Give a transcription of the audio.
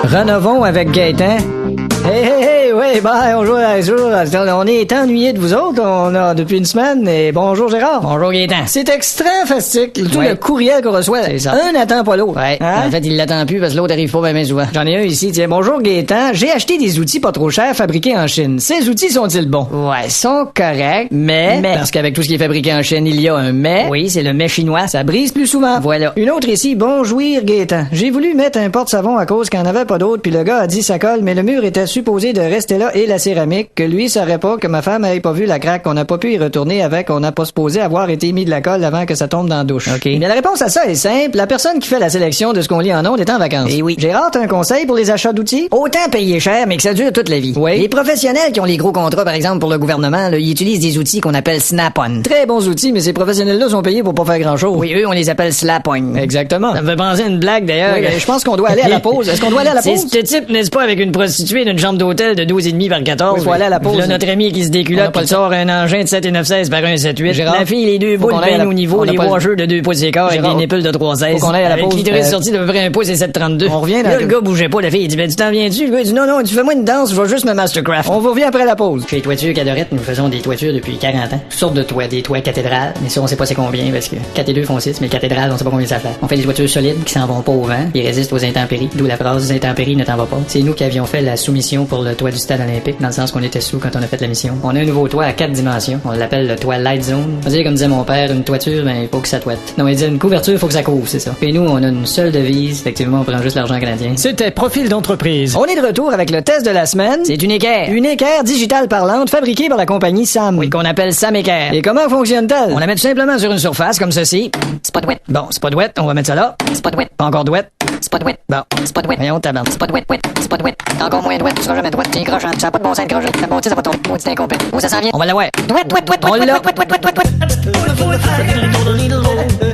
Renovons avec Gaétan. Hey, ouais, bonjour. On est ennuyés de vous autres, on a depuis une semaine, et bonjour Gérard. Bonjour Gaétan. C'est extra fastique, tout le courriel qu'on reçoit. C'est ça. Un n'attend pas l'autre. Ouais. Hein? En fait, il l'attend plus parce que l'autre arrive pas bien souvent. J'en ai un ici, tiens, bonjour Gaétan, j'ai acheté des outils pas trop chers fabriqués en Chine. Ces outils sont-ils bons? Ouais, sont corrects, mais... Parce qu'avec tout ce qui est fabriqué en Chine, il y a un mais. Oui, c'est le mais chinois. Ça brise plus souvent. Voilà. Une autre ici, bonjour Gaétan. J'ai voulu mettre un porte-savon à cause qu'il n'y en avait pas d'autre, puis le gars a dit ça colle, mais le mur était supposé de rester là et la céramique, que lui saurait pas, que ma femme avait pas vu la craque, qu'on n'a pas pu y retourner avec, on n'a pas supposé avoir été mis de la colle avant que ça tombe dans la douche. OK. Mais la réponse à ça est simple. La personne qui fait la sélection de ce qu'on lit en ondes est en vacances. Eh oui. Gérard, t'as un conseil pour les achats d'outils? Autant payer cher, mais que ça dure toute la vie. Oui. Les professionnels qui ont les gros contrats, par exemple, pour le gouvernement, là, ils utilisent des outils qu'on appelle Snap-on. Très bons outils, mais ces professionnels-là sont payés pour pas faire grand-chose. Oui, eux, on les appelle Slap-on. Exactement. Ça me fait penser à une blague, d'ailleurs. Oui, mais je pense qu'on doit aller à la pause. Est-ce qu'on doit aller à la C'est pause? ce type, n'est-ce pas, avec une prostituée d'une chambre d'hôtel de 12,5 par 14. Oui, faut aller à la pause. Là, notre ami qui se On a déculotte, pas puis le sort un engin de 7 et 9/16 par 1,7/8. Gérard, La fille, les deux faut boules qu'on aille à bien la- au niveau, on a les pas le- washers de 2 pouces et quart avec Gérard, des nipples de 3/16. faut qu'on aille à la avec pause. clitoris sorti de peu près 1 pouce et 7,32. On revient dans Là, le- le gars bougeait pas, la fille, il dit, ben, tu t'en viens-tu? Le gars, il dit, non, tu fais-moi une danse, je vais juste me mastercraft. On vous revient après la pause. Chez Toiture Cadorette, nous faisons des toitures depuis 40 ans. Toutes sortes de toits, des toits cathédrales, mais ça, on sait pas c'est combien, parce que 4 et 2 font 6, mais cathédrales, on sait pas combien ça fait. On fait des toitures solides qui s'en vont pas au vent, qui résistent aux intempéries, d'où la phrase, les intempéries ne t'en va pas. C'est nous qui avions fait la soumission pour le toit du stade olympique, dans le sens qu'on était sous quand on a fait la mission. On a un nouveau toit à 4 dimensions. On l'appelle le toit Light Zone. On dirait, comme disait mon père, une toiture, ben, il faut que ça toite. Non, il dit une couverture, faut que ça couvre, c'est ça. Et nous, on a une seule devise, effectivement, on prend juste l'argent canadien. C'était Profil d'entreprise. On est de retour avec le test de la semaine. C'est une équerre. Une équerre digitale parlante fabriquée par la compagnie Sam. Oui, qu'on appelle Sam Équerre. Et comment fonctionne-t-elle? On la met tout simplement sur une surface, comme ceci. C'est pas douette. Bon, c'est pas douette, on va mettre ça là. C'est pas douette. Pas encore douette. C'est pas douette. Bon, C'est pas douette. voyons tabarnak. C'est pas douette, c'est pas douette. T'es encore moins douette, tu seras jamais douette. T'es crochant, ça a pas de bon sens de crocher. Ça monte, ça va tomber. Maudit incompétent. Où ça s'en vient? On va l'avoir. Douette. On l'a. Douette.